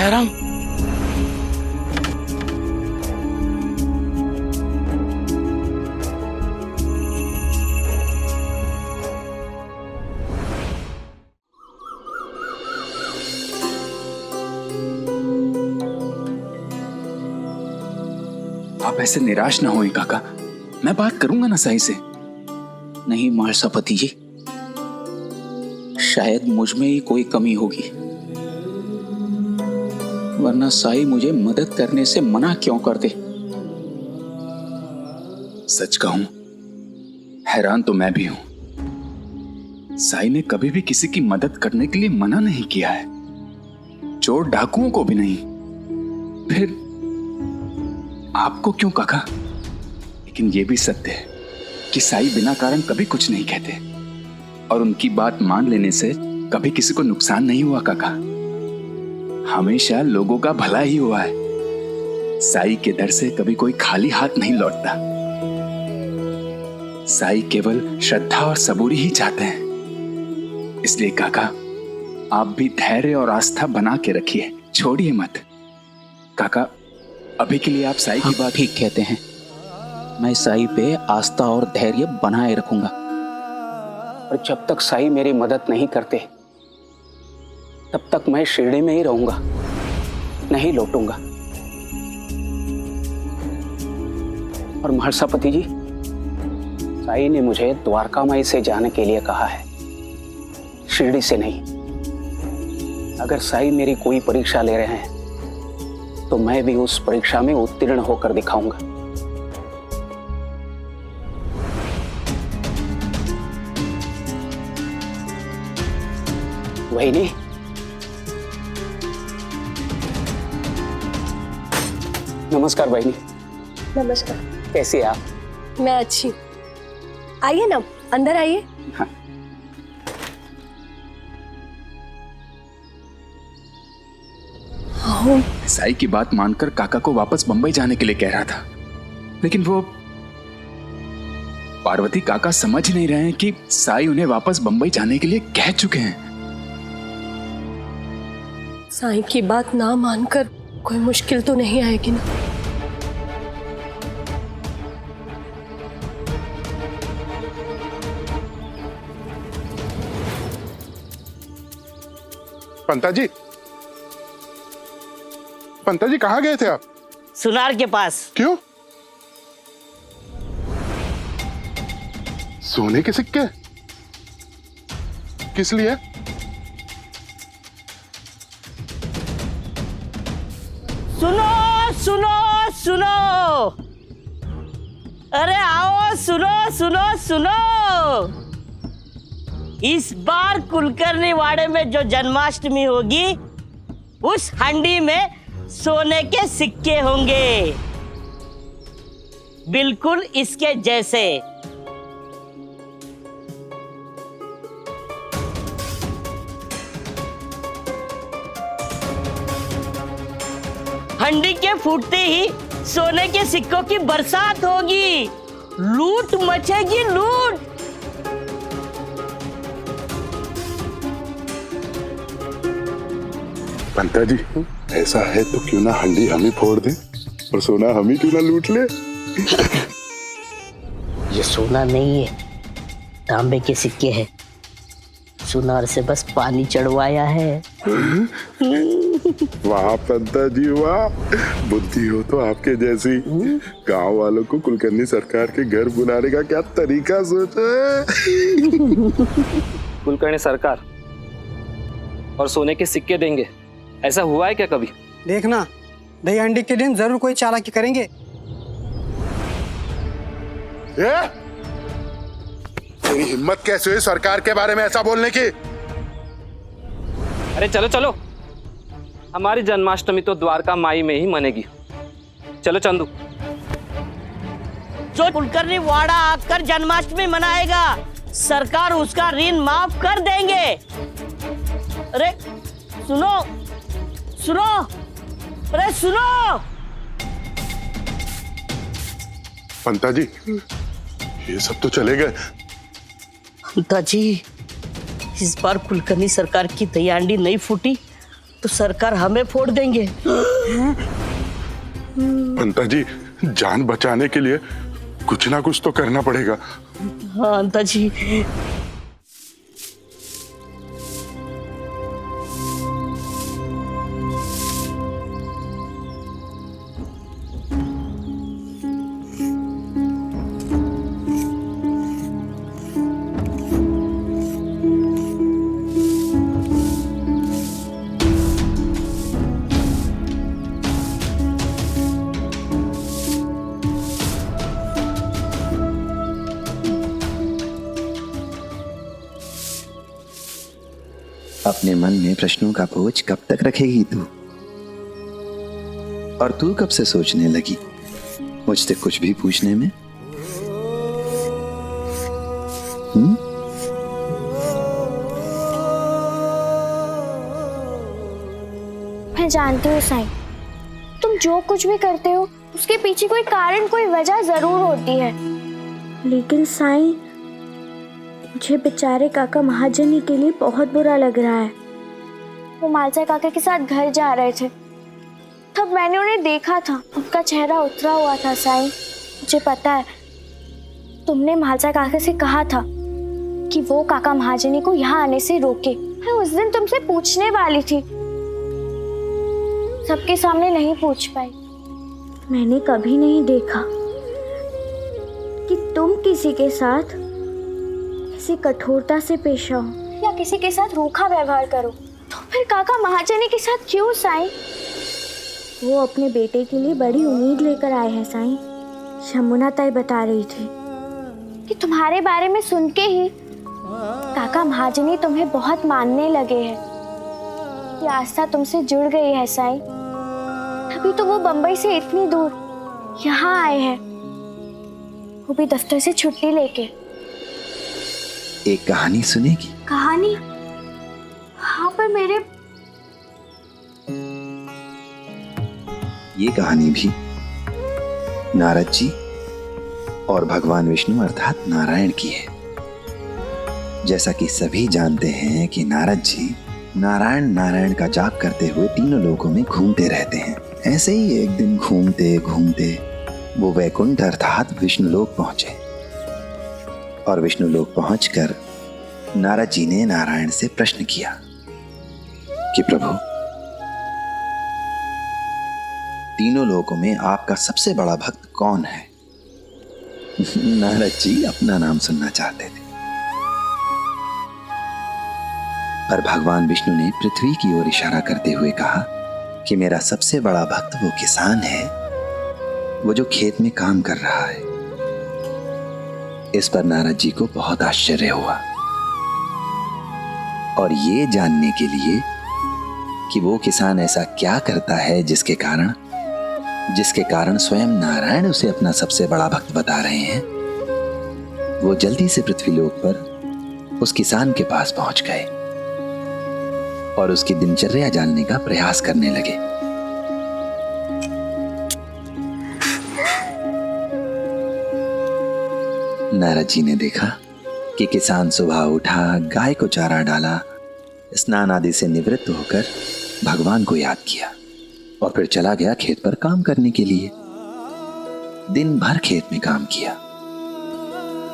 दयाराम, आप ऐसे निराश ना होएं काका, मैं बात करूंगा ना साई से। नहीं महासपति जी, शायद मुझ में ही कोई कमी होगी, वरना साई मुझे मदद करने से मना क्यों करते। सच कहूं, हैरान तो मैं भी हूं। साई ने कभी भी किसी की मदद करने के लिए मना नहीं किया है, चोर डाकुओं को भी नहीं। फिर आपको क्यों काका? लेकिन यह भी सत्य है कि साई बिना कारण कभी कुछ नहीं कहते, और उनकी बात मान लेने से कभी किसी को नुकसान नहीं हुआ काका। हमेशा लोगों का भला ही हुआ है। साई के दर से कभी कोई खाली हाथ नहीं लौटता। साई केवल श्रद्धा और सबूरी ही चाहते हैं। इसलिए काका, आप भी धैर्य और आस्था बना के रखिए, छोड़िए मत। काका, अभी के लिए आप साई की बात ठीक कहते हैं, मैं साई पे आस्था और धैर्य बनाए रखूंगा। और जब तक साई मेरी मदद नहीं करते, तब तक मैं शिरडी में ही रहूंगा, नहीं लौटूंगा। और महासपति जी, साई ने मुझे द्वारकामाई से जाने के लिए कहा है, शिरडी से नहीं। अगर साई मेरी कोई परीक्षा ले रहे हैं तो मैं भी उस परीक्षा में उत्तीर्ण होकर दिखाऊंगा। वही नहीं, नमस्कार बहनी। नमस्कार। कैसी है आप? मैं अच्छी हूँ। आइए ना, अंदर आइए। हाँ। साई की बात मानकर काका को वापस बंबई जाने के लिए कह रहा था, लेकिन वो पार्वती काका समझ नहीं रहे हैं कि साई उन्हें वापस बंबई जाने के लिए कह चुके हैं। साईं की बात ना मानकर कोई मुश्किल तो नहीं आएगी ना? पंता जी कहाँ गए थे आप? सुनार के पास। क्यों? सोने के सिक्के किस लिए? सुनो सुनो सुनो, अरे आओ, सुनो सुनो सुनो। इस बार कुलकर्णी वाड़े में जो जन्माष्टमी होगी, उस हंडी में सोने के सिक्के होंगे, बिल्कुल इसके जैसे। हंडी के फूटते ही सोने के सिक्कों की बरसात होगी, लूट मचेगी, लूट। पंता जी, ऐसा है तो क्यों ना हंडी हम ही फोड़ दें और सोना हम ही क्यों ना लूट ले? ये सोना नहीं है, तांबे के सिक्के हैं। सुनार से बस पानी चढ़वाया है। वाह पंता जी वाह, बुद्धि हो तो आपके जैसी। गांव वालों को कुलकर्णी सरकार के घर बुलाने का क्या तरीका सोचा है। कुलकर्णी सरकार और सोने के सिक्के देंगे, ऐसा हुआ है क्या कभी? देखना, दही हंडी के दिन जरूर कोई चालाकी करेंगे। तेरी हिम्मत कैसे हुई सरकार के बारे में ऐसा बोलने की? अरे चलो चलो, हमारी जन्माष्टमी तो द्वारका माई में ही मनेगी। चलो चंदू। जो कुलकर्णी वाड़ा आकर जन्माष्टमी मनाएगा, सरकार उसका ऋण माफ कर देंगे। अरे सुनो सुनो, अरे सुनो। पंता जी, ये सब तो चले गए। पंता जी, इस बार कुलकर्णी सरकार की दही हांडी नहीं फूटी तो सरकार हमें फोड़ देंगे। अंता जी, जान बचाने के लिए कुछ ना कुछ तो करना पड़ेगा। हाँ अंता जी। अपने मन में प्रश्नों का बोझ कब तक रखेगी तू? और तू कब से सोचने लगी मुझसे कुछ भी पूछने में? मैं जानती हूँ साईं, तुम जो कुछ भी करते हो उसके पीछे कोई कारण, कोई वजह जरूर होती है। लेकिन साईं, मुझे बेचारे काका महाजनी के लिए बहुत बुरा लग रहा है। वो मालसा काका के साथ घर जा रहे थे, तब मैंने उन्हें देखा था। उनका चेहरा उतरा हुआ था साईं। मुझे पता है, तुमने मालसा काका से कहा था कि वो काका महाजनी को यहाँ आने से रोके। मैं उस दिन तुमसे पूछने वाली थी, सबके सामने नहीं पूछ पाई। मैंने कभी नहीं देखा कि तुम किसी के साथ किसी कठोरता से पेश आओ या किसी के साथ रूखा व्यवहार करो। तो फिर काका महाजनी के साथ क्यों साईं? वो अपने बेटे के लिए बड़ी उम्मीद लेकर आए हैं साईं। शमुना ताई बता रही थी कि तुम्हारे बारे में सुन के ही काका महाजनी तुम्हें बहुत मानने लगे हैं। ये आस्था तुमसे जुड़ गई है साईं, तभी तो वो बंबई से इतनी दूर यहाँ आए हैं, वो भी दफ्तर से छुट्टी लेके। एक कहानी सुनेगी? कहानी? हाँ, पर मेरे ये कहानी भी नारद जी और भगवान विष्णु अर्थात नारायण की है। जैसा कि सभी जानते हैं कि नारद जी नारायण नारायण का जाप करते हुए तीनों लोकों में घूमते रहते हैं। ऐसे ही एक दिन घूमते घूमते वो वैकुंठ अर्थात विष्णुलोक पहुंचे और विष्णुलोक पहुंचकर नारद जी ने नारायण से प्रश्न किया कि प्रभु, तीनों लोकों में आपका सबसे बड़ा भक्त कौन है? नारद जी अपना नाम सुनना चाहते थे, पर भगवान विष्णु ने पृथ्वी की ओर इशारा करते हुए कहा कि मेरा सबसे बड़ा भक्त वो किसान है, वो जो खेत में काम कर रहा है। इस पर नारद जी को बहुत आश्चर्य हुआ और ये जानने के लिए कि वो किसान ऐसा क्या करता है जिसके कारण स्वयं नारायण उसे अपना सबसे बड़ा भक्त बता रहे हैं, वो जल्दी से पृथ्वीलोक पर उस किसान के पास पहुंच गए और उसकी दिनचर्या जानने का प्रयास करने लगे। नारद जी ने देखा कि किसान सुबह उठा, गाय को चारा डाला, स्नान आदि से निवृत्त होकर भगवान को याद किया और फिर चला गया खेत पर काम करने के लिए। दिन भर खेत में काम किया,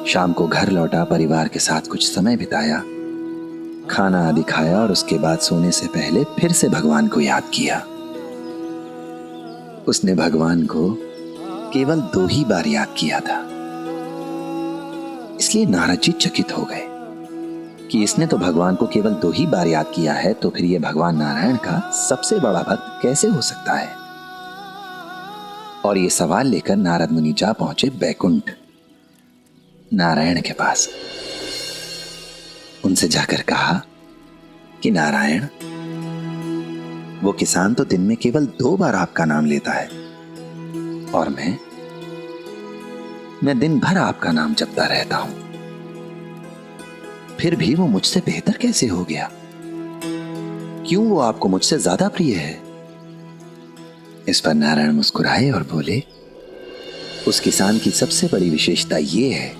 शाम को घर लौटा, परिवार के साथ कुछ समय बिताया, खाना आदि खाया और उसके बाद सोने से पहले फिर से भगवान को याद किया। उसने भगवान को केवल 2 ही बार याद किया था, इसलिए नारद जी चकित हो गए कि इसने तो भगवान को केवल 2 ही बार याद किया है, तो फिर ये भगवान नारायण का सबसे बड़ा भक्त कैसे हो सकता है? और ये सवाल लेकर नारद मुनि जा पहुंचे बैकुंठ नारायण के पास। उनसे जाकर कहा कि नारायण, वो किसान तो दिन में केवल 2 बार आपका नाम लेता है और मैं दिन भर आपका नाम जपता रहता हूं, फिर भी वो मुझसे बेहतर कैसे हो गया? क्यों वो आपको मुझसे ज्यादा प्रिय है? इस पर नारायण मुस्कुराए और बोले, उस किसान की सबसे बड़ी विशेषता ये है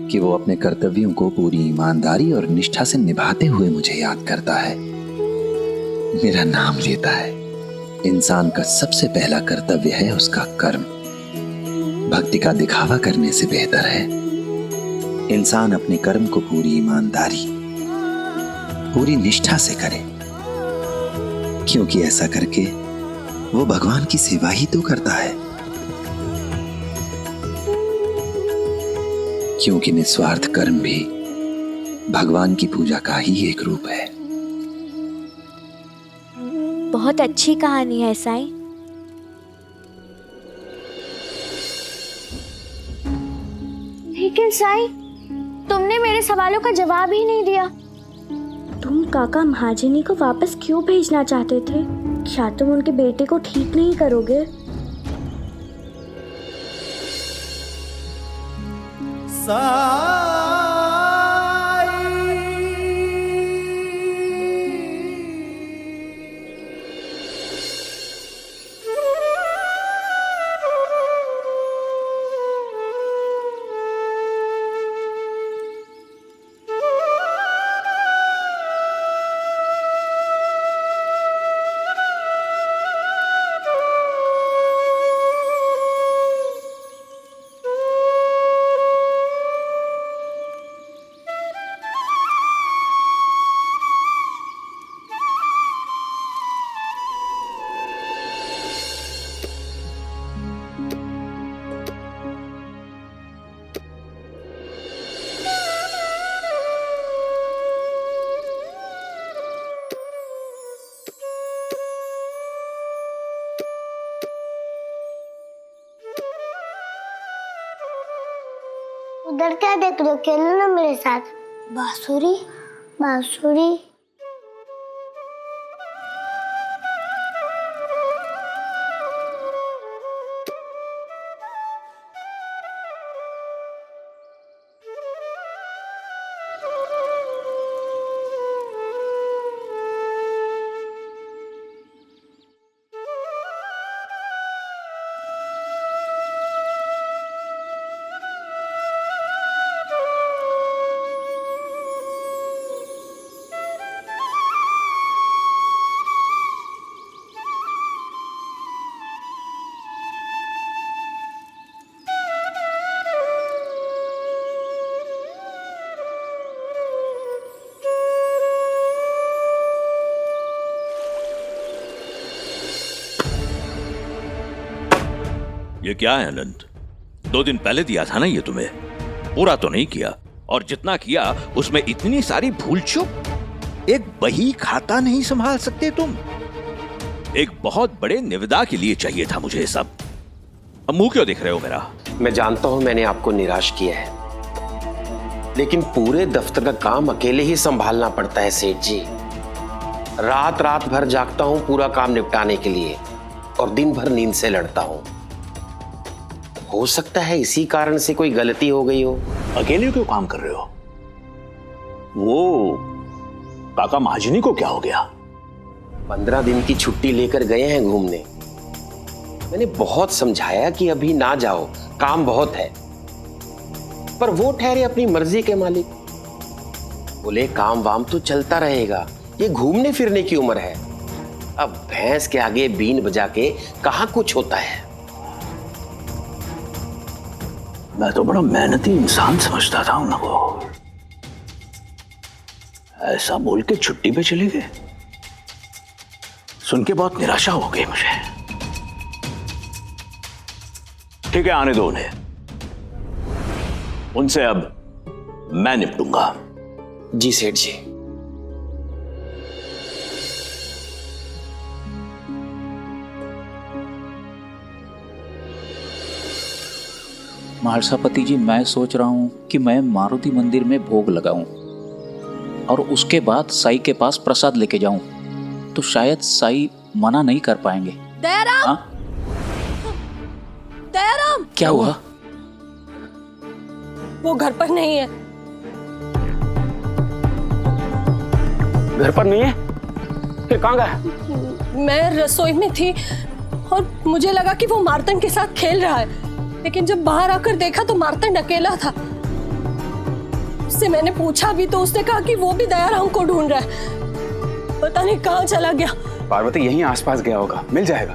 कि वो अपने कर्तव्यों को पूरी ईमानदारी और निष्ठा से निभाते हुए मुझे याद करता है। मेरा नाम लेता है, इंसान का सबसे पहला कर्तव्य है उसका कर्म। भक्ति का दिखावा करने से बेहतर है इंसान अपने कर्म को पूरी ईमानदारी, पूरी निष्ठा से करे, क्योंकि ऐसा करके वो भगवान की सेवा ही तो करता है। क्योंकि निस्वार्थ कर्म भी भगवान की पूजा का ही एक रूप है। बहुत अच्छी कहानी है साईं। लेकिन साईं, तुमने मेरे सवालों का जवाब ही नहीं दिया। तुम काका महाजनी को वापस क्यों भेजना चाहते थे? क्या तुम उनके बेटे को ठीक नहीं करोगे? उधर क्या देख रहे हो? खेलो ना मेरे साथ। बांसुरी बांसुरी। ये क्या है अनंत? 2 दिन पहले दिया था ना ये तुम्हें, पूरा तो नहीं किया, और जितना किया उसमें इतनी सारी भूल चूक। एक बही खाता नहीं संभाल सकते तुम? एक बहुत बड़े निविदा के लिए चाहिए था मुझे सब। अब मुंह क्यों देख रहे हो मेरा? मैं जानता हूं मैंने आपको निराश किया है, लेकिन पूरे दफ्तर का काम अकेले ही संभालना पड़ता है सेठ जी। रात रात भर जागता हूं पूरा काम निपटाने के लिए, और दिन भर नींद से लड़ता हूं। हो सकता है इसी कारण से कोई गलती हो गई हो। अकेले क्यों काम कर रहे हो? वो काका महाजनी को क्या हो गया? 15 दिन की छुट्टी लेकर गए हैं घूमने। मैंने बहुत समझाया कि अभी ना जाओ, काम बहुत है, पर वो ठहरे अपनी मर्जी के मालिक। बोले काम वाम तो चलता रहेगा, ये घूमने फिरने की उम्र है। अब भैंस के आगे बीन बजा के कहां कुछ होता है। मैं तो बड़ा मेहनती इंसान समझता था उनको, ऐसा बोल के छुट्टी पे चले गए। सुन के बहुत निराशा हो गई मुझे। ठीक है, आने दो उन्हें, उनसे अब मैं निपटूंगा। जी सेठ जी। महारसापति जी, मैं सोच रहा हूं कि मैं मारुति मंदिर में भोग लगाऊं और उसके बाद साई के पास प्रसाद लेके जाऊं, तो शायद साई मना नहीं कर पाएंगे। दयाराम! दयाराम! क्या हुआ? वो घर पर नहीं है। घर पर नहीं है? फिर कहाँ गया? मैं रसोई में थी और मुझे लगा कि वो मार्तन के साथ खेल रहा है, लेकिन जब बाहर आकर देखा तो मार्तन अकेला था। उससे मैंने पूछा भी तो उसने कहा कि वो भी दयाराम को ढूंढ रहा है। पता नहीं कहाँ चला गया। पार्वती यहीं आसपास गया होगा, मिल जाएगा।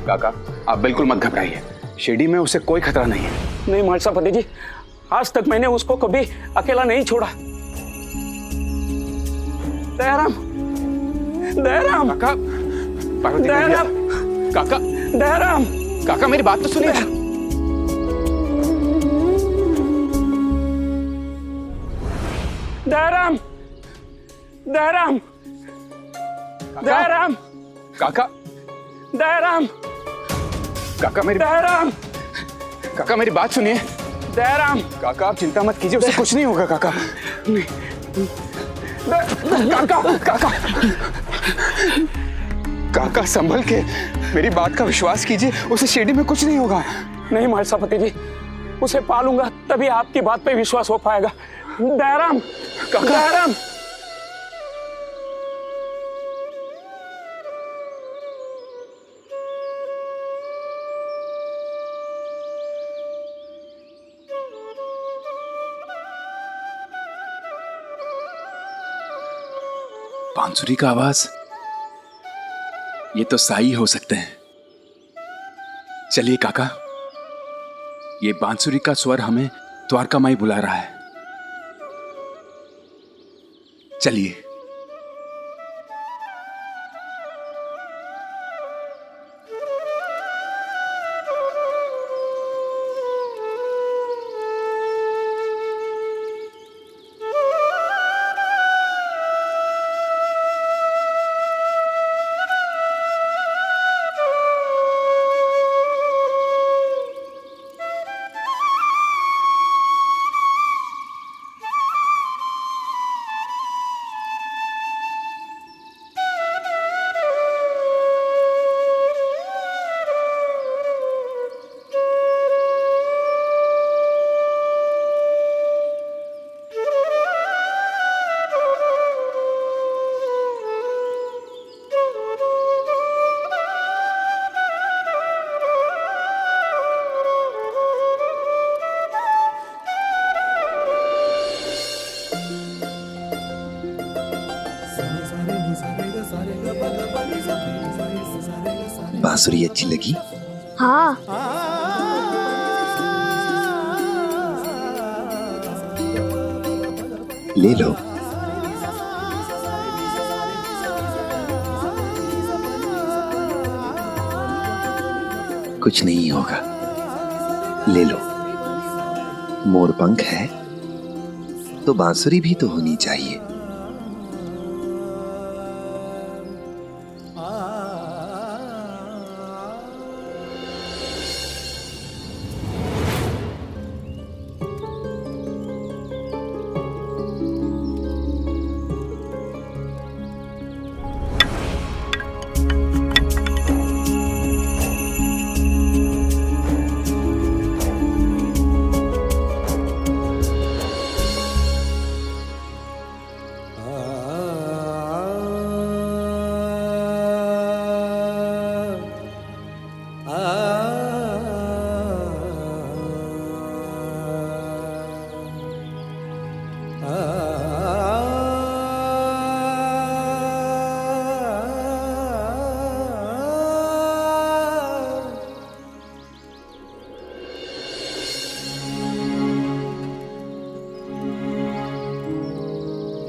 काका आप बिल्कुल मत घबराइए, शिरडी में उसे कोई खतरा नहीं है। नहीं महासापति जी, आज तक मैंने उसको कभी अकेला नहीं छोड़ा। दयाराम, दयाराम काका, पार्वती दयाराम, काका, दयाराम, काका मेरी बात तो सुनिए। दयाराम, दयाराम, दयाराम, काका, दयाराम, काका मेरी दयाराम, काका मेरी बात सुनिए। दयाराम, काका आप चिंता मत कीजिए, उसे कुछ नहीं होगा काका। काका, काका, काका संभल के, मेरी बात का विश्वास कीजिए, उसे शिरडी में कुछ नहीं होगा। नहीं महासापति जी, उसे पालूंगा तभी आपकी बात पे विश्वास हो पाएगा। दयाराम, दयाराम, बांसुरी का आवाज, ये तो साई हो सकते हैं। चलिए काका, ये बांसुरी का स्वर हमें द्वारका माई बुला रहा है। चलिए। बांसुरी अच्छी लगी? हाँ। ले लो। कुछ नहीं होगा, ले लो। मोर पंख है तो बांसुरी भी तो होनी चाहिए।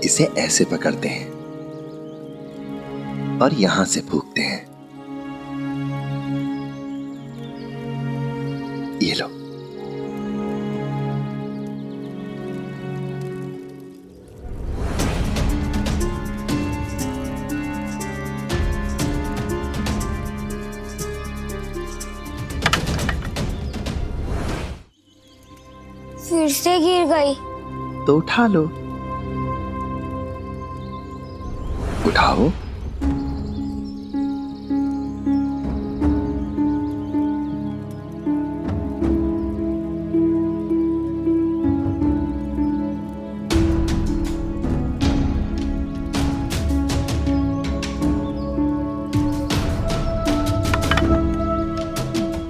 इसे ऐसे पकड़ते हैं और यहां से फूंकते हैं। ये लो। फिर से गिर गई। तो उठा लो। उठाओ।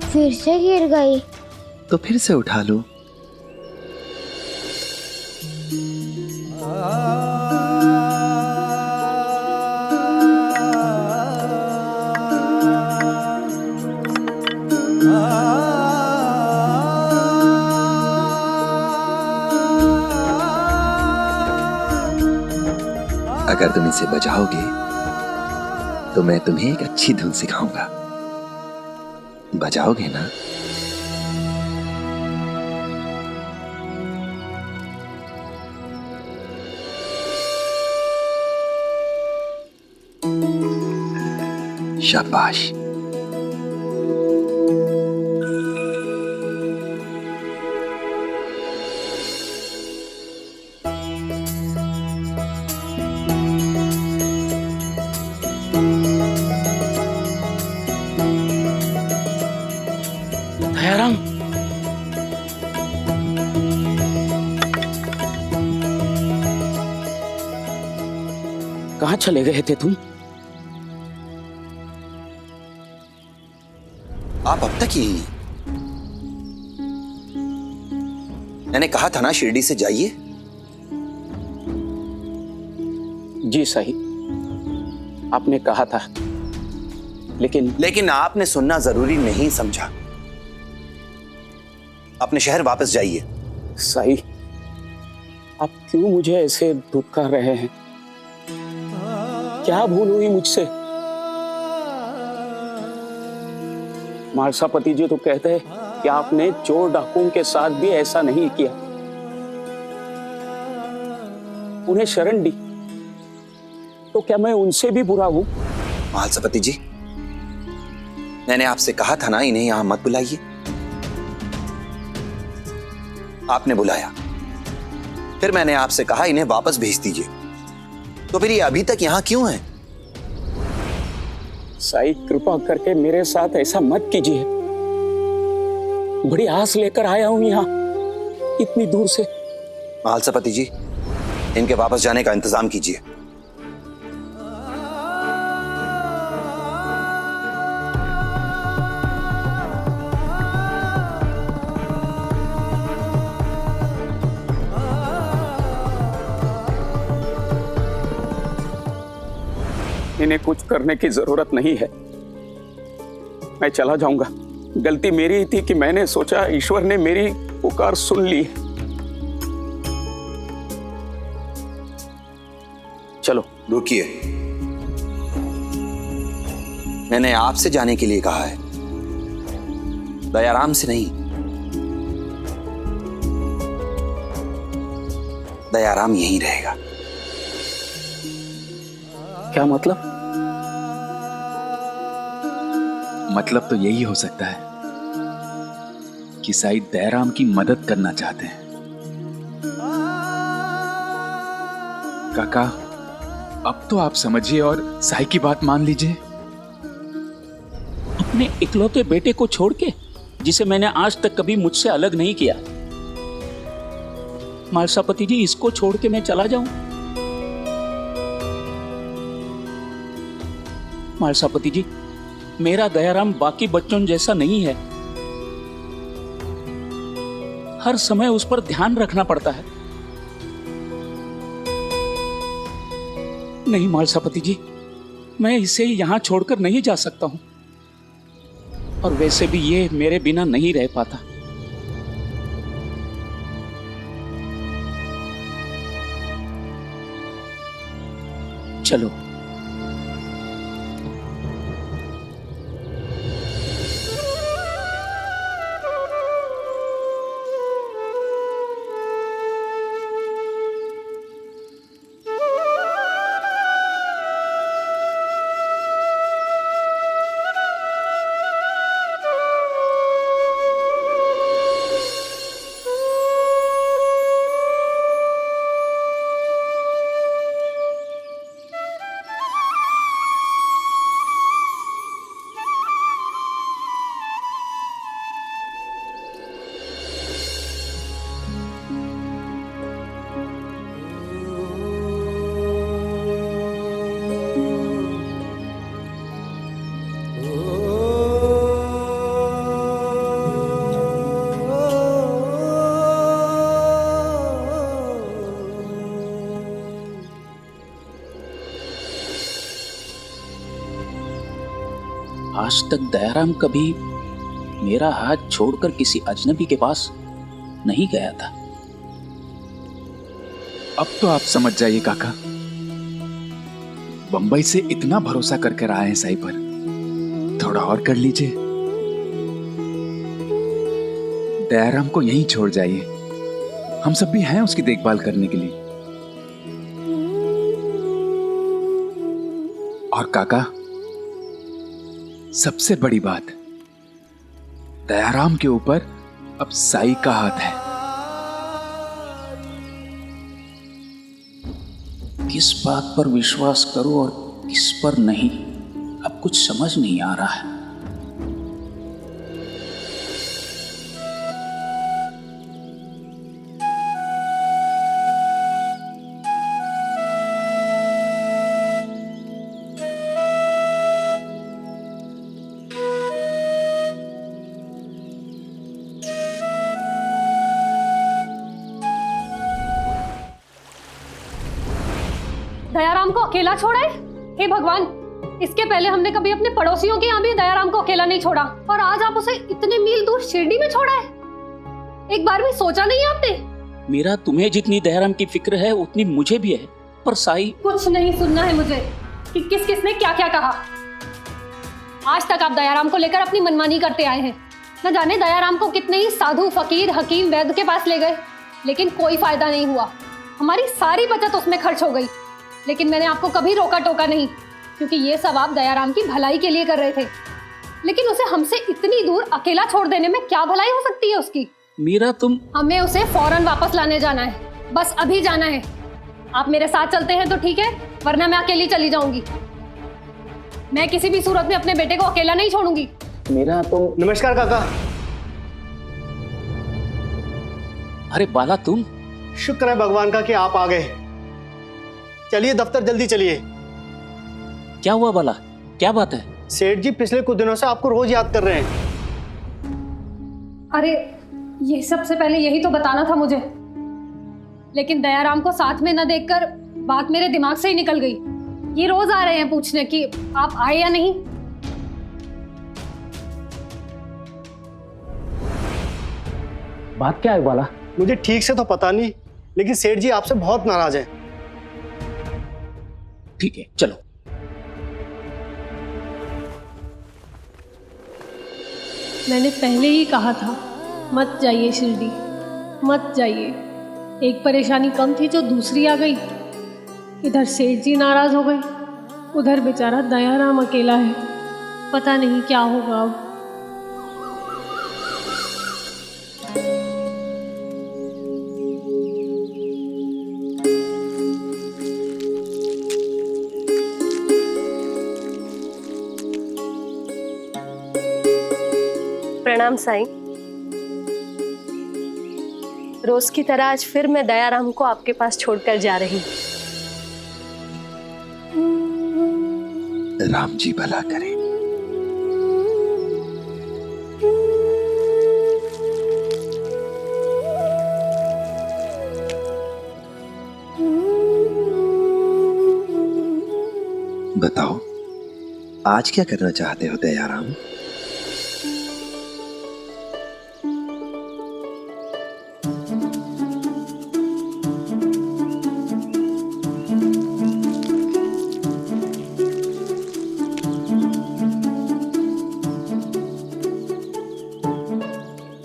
फिर से गिर गई। तो फिर से उठा लो। अगर तुम इसे बजाओगे तो मैं तुम्हें एक अच्छी धुन सिखाऊंगा। बजाओगे ना? शाबाश। दयाराम, कहाँ चले गए थे तुम? आप अब तक यही? मैंने कहा था ना शिरडी से जाइए। जी सही, आपने कहा था, लेकिन आपने सुनना जरूरी नहीं समझा। अपने शहर वापस जाइए। सही, आप क्यों मुझे ऐसे धुतकार रहे हैं? क्या भूल हुई मुझसे? मालसापति जी तो कहते हैं कि आपने चोर डाकुओं के साथ भी ऐसा नहीं किया, उन्हें शरण दी, तो क्या मैं उनसे भी बुरा हूं? मालसापति जी, मैंने आपसे कहा था ना इन्हें यहां मत बुलाइए। आपने बुलाया, फिर मैंने आपसे कहा इन्हें वापस भेज दीजिए, तो फिर ये अभी तक यहां क्यों है? साई, कृपा करके मेरे साथ ऐसा मत कीजिए। बड़ी आस लेकर आया हूं यहां इतनी दूर से। मालसापति जी, इनके वापस जाने का इंतजाम कीजिए। इन्हें कुछ करने की जरूरत नहीं है, मैं चला जाऊंगा। गलती मेरी ही थी कि मैंने सोचा ईश्वर ने मेरी पुकार सुन ली। चलो। रुकिए, मैंने आपसे जाने के लिए कहा है, दयाराम से नहीं। दयाराम यहीं रहेगा। क्या मतलब? मतलब तो यही हो सकता है कि साई दयाराम की मदद करना चाहते हैं। काका, अब तो आप समझिए और साई की बात मान लीजिए। अपने इकलौते बेटे को छोड़ के, जिसे मैंने आज तक कभी मुझसे अलग नहीं किया, मालसापति जी, इसको छोड़ के मैं चला जाऊं? मालसापति जी, मेरा दयाराम बाकी बच्चों जैसा नहीं है। हर समय उस पर ध्यान रखना पड़ता है। नहीं मालसापति जी, मैं इसे यहां छोड़कर नहीं जा सकता हूं, और वैसे भी ये मेरे बिना नहीं रह पाता। चलो। आज तक दयाराम कभी मेरा हाथ छोड़कर किसी अजनबी के पास नहीं गया था। अब तो आप समझ जाइए काका, बंबई से इतना भरोसा करके आए हैं साई पर, थोड़ा और कर लीजिए। दयाराम को यहीं छोड़ जाइए, हम सब भी हैं उसकी देखभाल करने के लिए। और काका, सबसे बड़ी बात, दयाराम के ऊपर अब साई का हाथ है। किस बात पर विश्वास करूं और किस पर नहीं, अब कुछ समझ नहीं आ रहा है। दयाराम को अकेला छोड़ा है? हे भगवान, इसके पहले हमने कभी अपने पड़ोसियों के यहाँ भी दयाराम को अकेला नहीं छोड़ा, और आज आप उसे इतने मील दूर शिरडी में छोड़ा है। एक बार भी सोचा नहीं आपने? मेरा तुम्हें जितनी दयाराम की फिक्र है उतनी मुझे भी है, पर साई। कुछ नहीं सुनना है मुझे कि किस किस ने क्या क्या कहा। आज तक आप दयाराम को लेकर अपनी मनमानी करते आए हैं। न जाने दयाराम को कितने ही साधु, फकीर, हकीम, वैद्य के पास ले गए, लेकिन कोई फायदा नहीं हुआ। हमारी सारी बचत उसमें खर्च हो गई, लेकिन मैंने आपको कभी रोका टोका नहीं, क्योंकि ये सब आप दयाराम की भलाई के लिए कर रहे थे। लेकिन उसे हमसे इतनी दूर अकेला छोड़ देने में क्या भलाई हो सकती है उसकी? मीरा, हमें उसे फौरन वापस लाने जाना है, बस अभी जाना है। आप मेरे साथ चलते हैं तो ठीक है, वरना मैं अकेली चली जाऊंगी। मैं किसी भी सूरत में अपने बेटे को अकेला नहीं छोड़ूंगी। मीरा, तुम। नमस्कार काका। अरे बाला, तुम? शुक्र है भगवान का कि आप आ गए। चलिए दफ्तर, जल्दी चलिए। क्या हुआ बाला, क्या बात है? सेठ जी पिछले कुछ दिनों से आपको रोज याद कर रहे हैं। अरे ये सबसे पहले यही तो बताना था मुझे, लेकिन दयाराम को साथ में न देखकर बात मेरे दिमाग से ही निकल गई। ये रोज आ रहे हैं पूछने कि आप आए या नहीं। बात क्या है बाला? मुझे ठीक से तो पता नहीं, लेकिन सेठ जी आपसे बहुत नाराज हैं। ठीक है, चलो। मैंने पहले ही कहा था, मत जाइए शिरडी, मत जाइए। एक परेशानी कम थी जो दूसरी आ गई। इधर सेठ जी नाराज हो गए, उधर बेचारा दयाराम अकेला है। पता नहीं क्या होगा अब। प्रणाम साईं। रोज की तरह आज फिर मैं दयाराम को आपके पास छोड़कर जा रही हूँ। राम जी भला करें। बताओ, आज क्या करना चाहते हो दयाराम?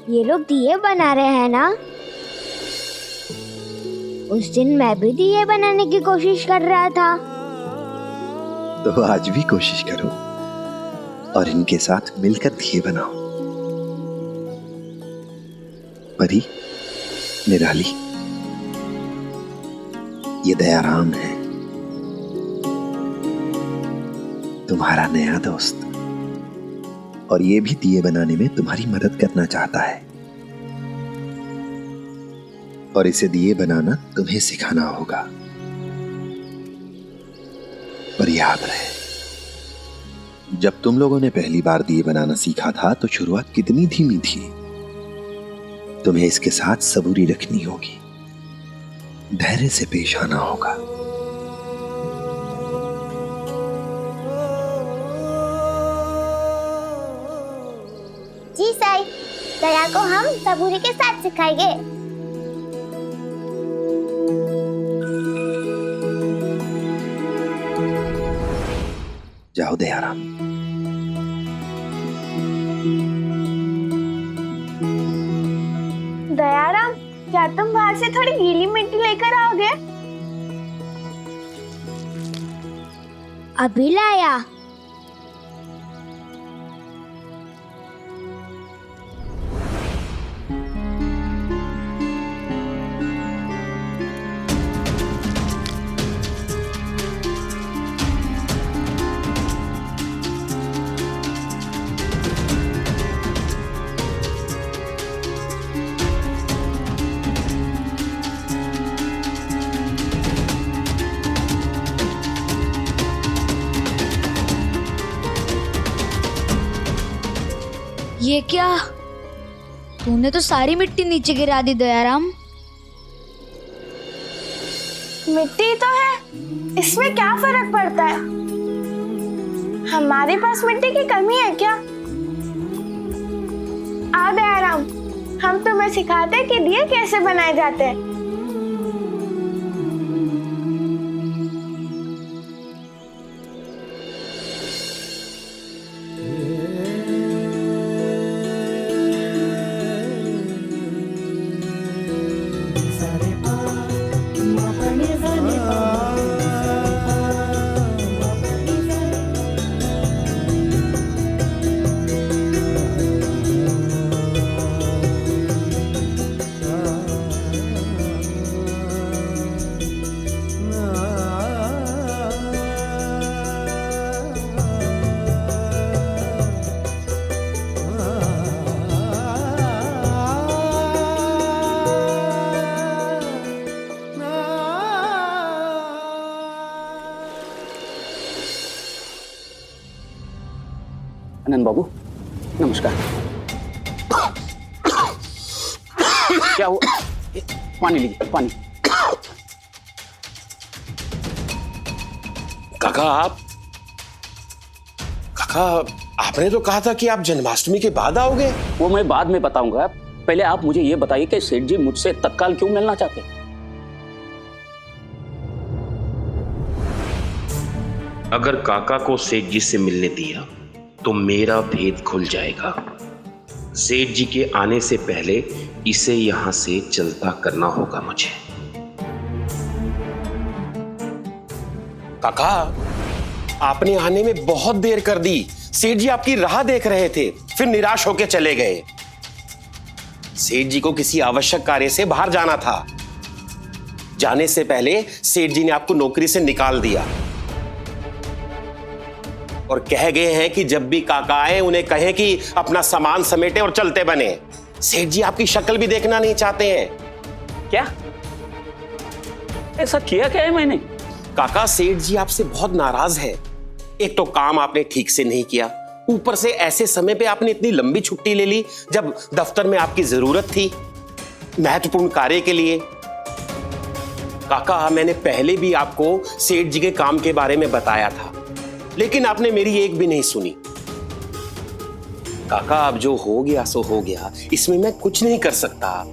ये लोग दिए बना रहे हैं ना? उस दिन मैं भी दिए बनाने की कोशिश कर रहा था। तो आज भी कोशिश करो और इनके साथ मिलकर दिए बनाओ। परी, निराली, ये दयाराम है, तुम्हारा नया दोस्त, और ये भी दिए बनाने में तुम्हारी मदद करना चाहता है। और इसे दिए बनाना तुम्हें सिखाना होगा। पर याद रहे, जब तुम लोगों ने पहली बार दिए बनाना सीखा था तो शुरुआत कितनी धीमी थी। तुम्हें इसके साथ सबूरी रखनी होगी, धैर्य से पेश आना होगा। जी साईं, दया को हम सबूरी के साथ सिखाएंगे। जाओ दयाराम। दयाराम, क्या तुम बाहर से थोड़ी गीली मिट्टी लेकर आओगे? अभी लाया। ये क्या? तूने तो सारी मिट्टी नीचे गिरा दी दयाराम। मिट्टी तो है, इसमें क्या फर्क पड़ता है? हमारे पास मिट्टी की कमी है क्या? आओ दयाराम, हम तुम्हें सिखाते हैं कि दिए कैसे बनाए जाते हैं। आनंद बाबू, नमस्कार। क्या हुआ? पानी लीजिए, पानी। काका आपने तो कहा था कि आप जन्माष्टमी के बाद आओगे। वो मैं बाद में बताऊंगा, पहले आप मुझे ये बताइए कि सेठ जी मुझसे तत्काल क्यों मिलना चाहते हैं? अगर काका को सेठ जी से मिलने दिया तो मेरा भेद खुल जाएगा। सेठ जी के आने से पहले इसे यहां से चलता करना होगा मुझे। काका, आपने आने में बहुत देर कर दी। सेठ जी आपकी राह देख रहे थे, फिर निराश होकर चले गए। सेठ जी को किसी आवश्यक कार्य से बाहर जाना था। जाने से पहले सेठ जी ने आपको नौकरी से निकाल दिया और कह गए हैं कि जब भी काका आए उन्हें कहें कि अपना सामान समेटे और चलते बने। सेठ जी आपकी शक्ल भी देखना नहीं चाहते हैं। क्या ऐसा किया क्या है मैंने? काका, सेठ जी आपसे बहुत नाराज है। एक तो काम आपने ठीक से नहीं किया, ऊपर से ऐसे समय पे आपने इतनी लंबी छुट्टी ले ली जब दफ्तर में आपकी जरूरत थी महत्वपूर्ण कार्य के लिए। काका, मैंने पहले भी आपको सेठ जी के काम के बारे में बताया था, लेकिन आपने मेरी एक भी नहीं सुनी। काका, अब जो हो गया सो हो गया, इसमें मैं कुछ नहीं कर सकता।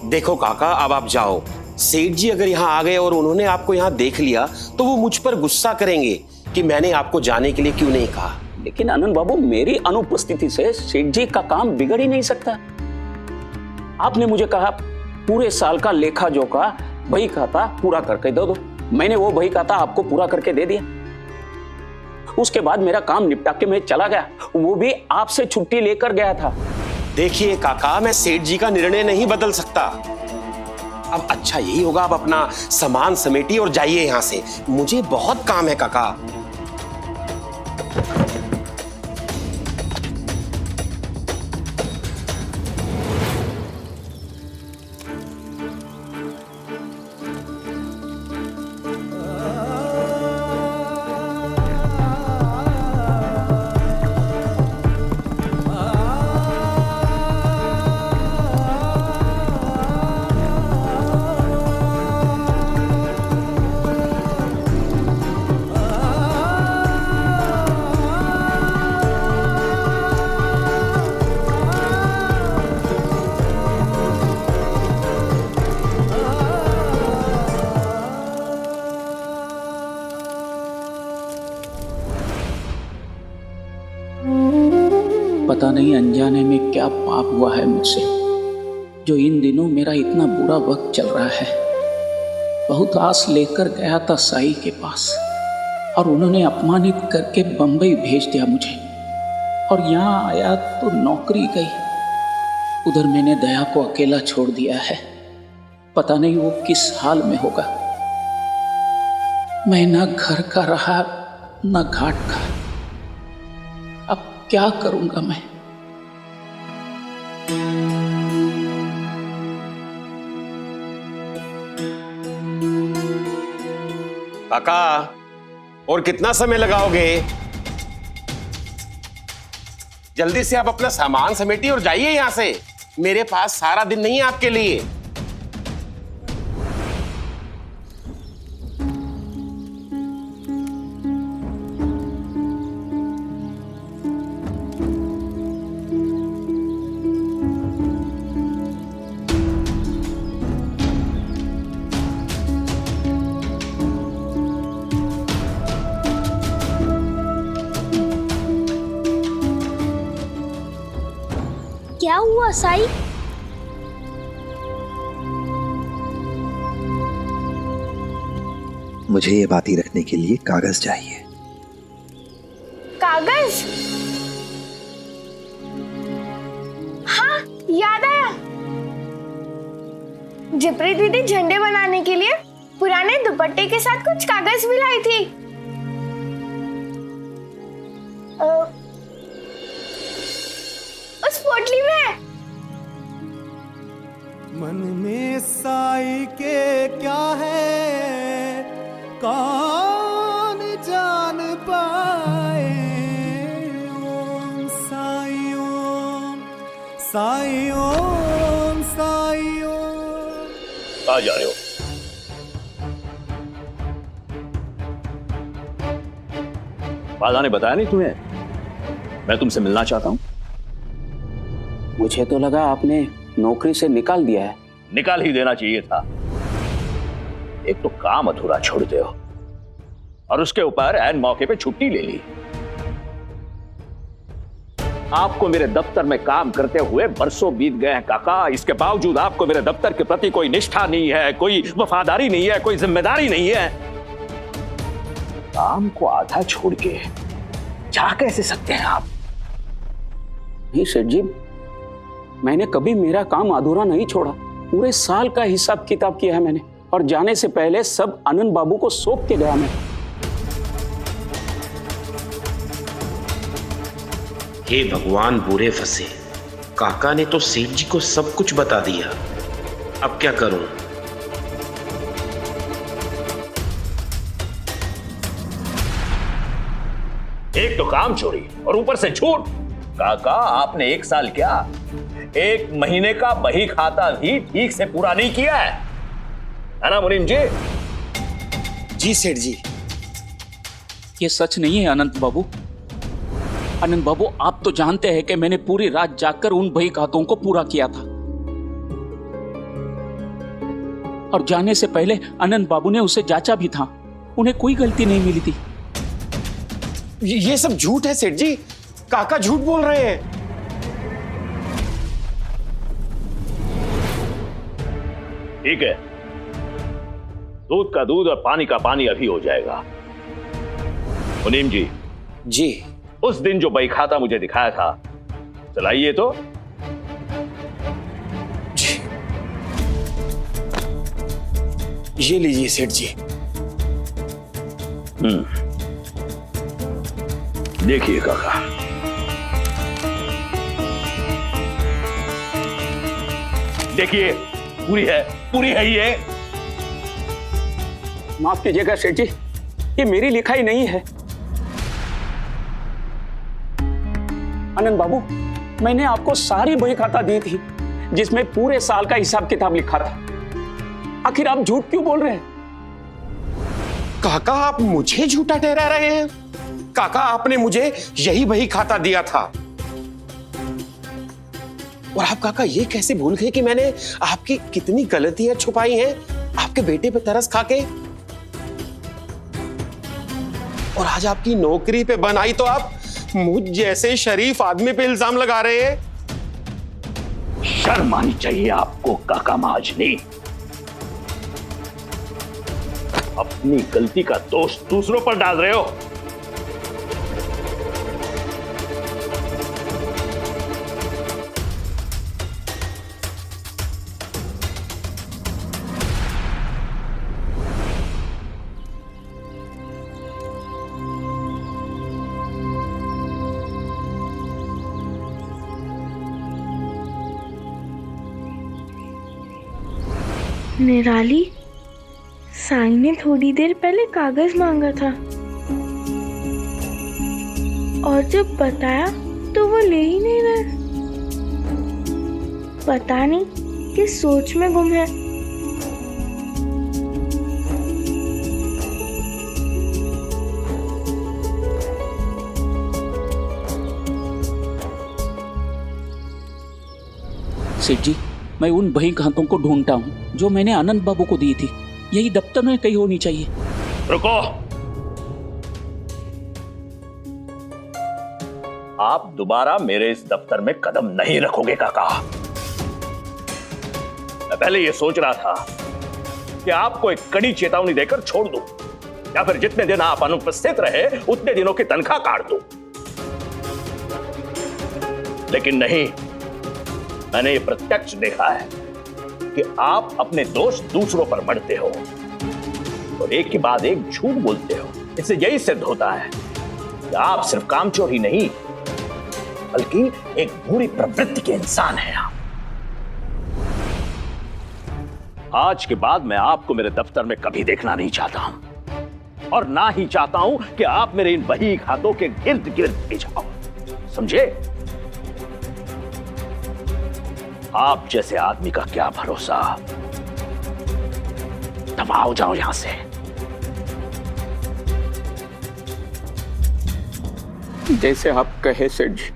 देखो काका, अब आप जाओ। सेठ जी अगर यहां आ गए और उन्होंने आपको यहां देख लिया तो वो मुझ पर गुस्सा करेंगे कि मैंने आपको जाने के लिए क्यों नहीं कहा। लेकिन आनंद बाबू, मेरी अनुपस्थिति से सेठ जी का काम बिगड़ ही नहीं सकता। आपने मुझे कहा पूरे साल का लेखा जोखा बही खाता पूरा करके दे दो। मैंने वो बही खाता आपको पूरा करके दे दिया। उसके बाद मेरा काम निपटा के मैं चला गया, वो भी आपसे छुट्टी लेकर गया था। देखिए काका, मैं सेठ जी का निर्णय नहीं बदल सकता। अब अच्छा यही होगा, आप अपना सामान समेटिए और जाइए यहां से। मुझे बहुत काम है काका। पता नहीं अनजाने में क्या पाप हुआ है मुझसे, जो इन दिनों मेरा इतना बुरा वक्त चल रहा है। बहुत आस लेकर गया था साई के पास, और उन्होंने अपमानित करके बंबई भेज दिया मुझे, और यहाँ आया तो नौकरी गई। उधर मैंने दया को अकेला छोड़ दिया है, पता नहीं वो किस हाल में होगा। मैं ना घर का रहा ना घाट का, अब क्या करूंगा मैं? काका, और कितना समय लगाओगे? जल्दी से आप अपना सामान समेटिए और जाइए यहां से। मेरे पास सारा दिन नहीं है आपके लिए। क्या हुआ साई? मुझे ये बातें रखने के लिए कागज चाहिए। कागज? हाँ, याद आया। जिप्री दीदी झंडे बनाने के लिए पुराने दुपट्टे के साथ कुछ कागज भी लाई थी। उस पोटली में। मन में साई के क्या है कौन जान पाए। ओम साई ओम साई ओम साई ओम। आ जा रहे हो? बाला ने बताया नहीं तुम्हें मैं तुमसे मिलना चाहता हूं? मुझे तो लगा आपने नौकरी से निकाल दिया है। निकाल ही देना चाहिए था। एक तो काम अधूरा छोड़ते हो और उसके ऊपर ऐन मौके पे छुट्टी ले ली। आपको मेरे दफ्तर में काम करते हुए बरसों बीत गए हैं काका, इसके बावजूद आपको मेरे दफ्तर के प्रति कोई निष्ठा नहीं है, कोई वफादारी नहीं है, कोई जिम्मेदारी नहीं है। काम को आधा छोड़ के जा कैसे सकते हैं आप? नहीं सेठ जी, मैंने कभी मेरा काम अधूरा नहीं छोड़ा। पूरे साल का हिसाब किताब किया है मैंने, और जाने से पहले सब आनंद बाबू को सौंप के गया मैं। हे भगवान, बुरे फंसे। काका ने तो सेठ जी को सब कुछ बता दिया, अब क्या करूं? एक तो काम चोरी और ऊपर से झूठ। काका, आपने 1 साल क्या 1 महीने का बही खाता भी ठीक से पूरा नहीं किया है ना मुनीम जी? जी सेठ जी। ये सच नहीं है अनंत बाबू। अनंत बाबू, आप तो जानते हैं कि मैंने पूरी रात जागकर उन बही खातों को पूरा किया था, और जाने से पहले अनंत बाबू ने उसे जांचा भी था। उन्हें कोई गलती नहीं मिली थी। ये सब झूठ है सेठ जी। काका झूठ बोल रहे हैं। ठीक है, दूध का दूध और पानी का पानी अभी हो जाएगा। मुनीम जी। जी। उस दिन जो बही खाता मुझे दिखाया था, चलाइए तो। जी। ये लीजिए सेठ जी। देखिए काका, देखिए पूरी है ये। माफ कीजिएगा सेठ जी, ये मेरी लिखाई नहीं है। आनंद बाबू, मैंने आपको सारी बही खाता दी थी जिसमें पूरे साल का हिसाब किताब लिखा था। आखिर आप झूठ क्यों बोल रहे हैं? काका, आप मुझे झूठा ठहरा रहे हैं? काका, आपने मुझे यही बही खाता दिया था, और आप काका ये कैसे भूल गए कि मैंने आपकी कितनी गलतियां छुपाई हैं आपके बेटे पे तरस खाके? और आज आपकी नौकरी पे बनाई तो आप मुझ जैसे शरीफ आदमी पे इल्जाम लगा रहे हैं? शर्म आनी चाहिए आपको काका महाजनी। अपनी गलती का दोष दूसरों पर डाल रहे हो। निराली, साईं ने थोड़ी देर पहले कागज मांगा था और जब बताया तो वो ले ही नहीं रहे। पता नहीं किस सोच में गुम है। सेठ जी, मैं उन बही खातों को ढूंढता हूँ जो मैंने आनंद बाबू को दी थी। यही दफ्तर में कहीं होनी चाहिए। रुको, आप दोबारा मेरे इस दफ्तर में कदम नहीं रखोगे काका। मैं पहले यह सोच रहा था कि आपको एक कड़ी चेतावनी देकर छोड़ दूं, या फिर जितने दिन आप अनुपस्थित रहे उतने दिनों की तनख्वाह काट दूं। लेकिन नहीं, मैंने ये प्रत्यक्ष देखा है कि आप अपने दोष दूसरों पर मढ़ते हो और एक के बाद एक झूठ बोलते हो। इससे यही सिद्ध होता है कि आप सिर्फ कामचोर ही नहीं बल्कि एक बुरी प्रवृत्ति के इंसान हैं आप। आज के बाद मैं आपको मेरे दफ्तर में कभी देखना नहीं चाहता हूं और ना ही चाहता हूं कि आप मेरे इन बही खातों के गिर्द गिर्द भी जाओ, समझे? आप जैसे आदमी का क्या भरोसा। दबाओ, जाओ यहां से। जैसे आप कहे सेठ जी,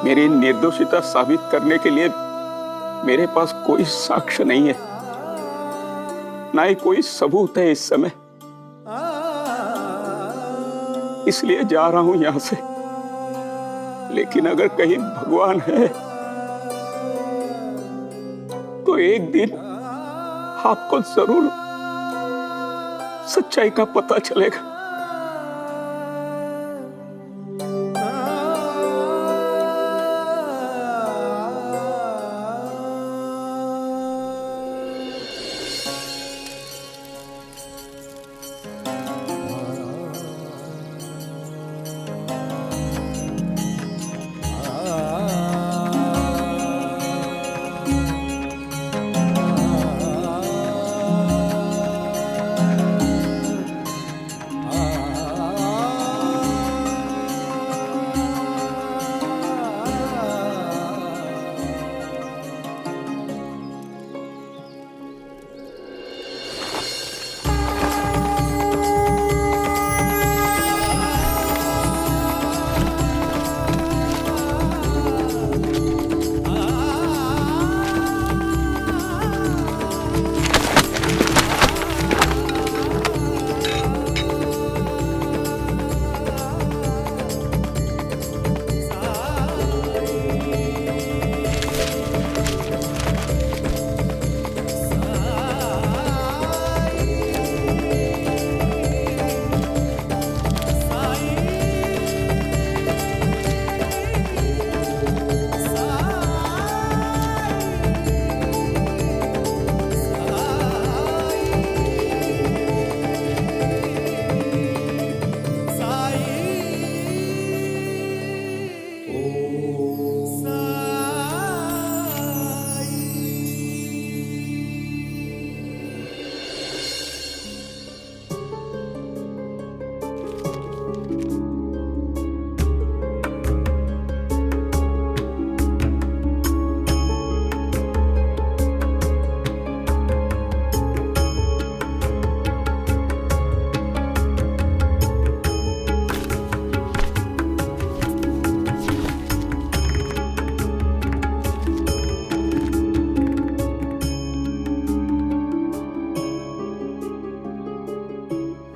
मेरी निर्दोषिता साबित करने के लिए मेरे पास कोई साक्ष्य नहीं है, ना ही कोई सबूत है इस समय। इसलिए जा रहा हूं यहां से। लेकिन अगर कहीं भगवान है तो एक दिन आपको जरूर सच्चाई का पता चलेगा।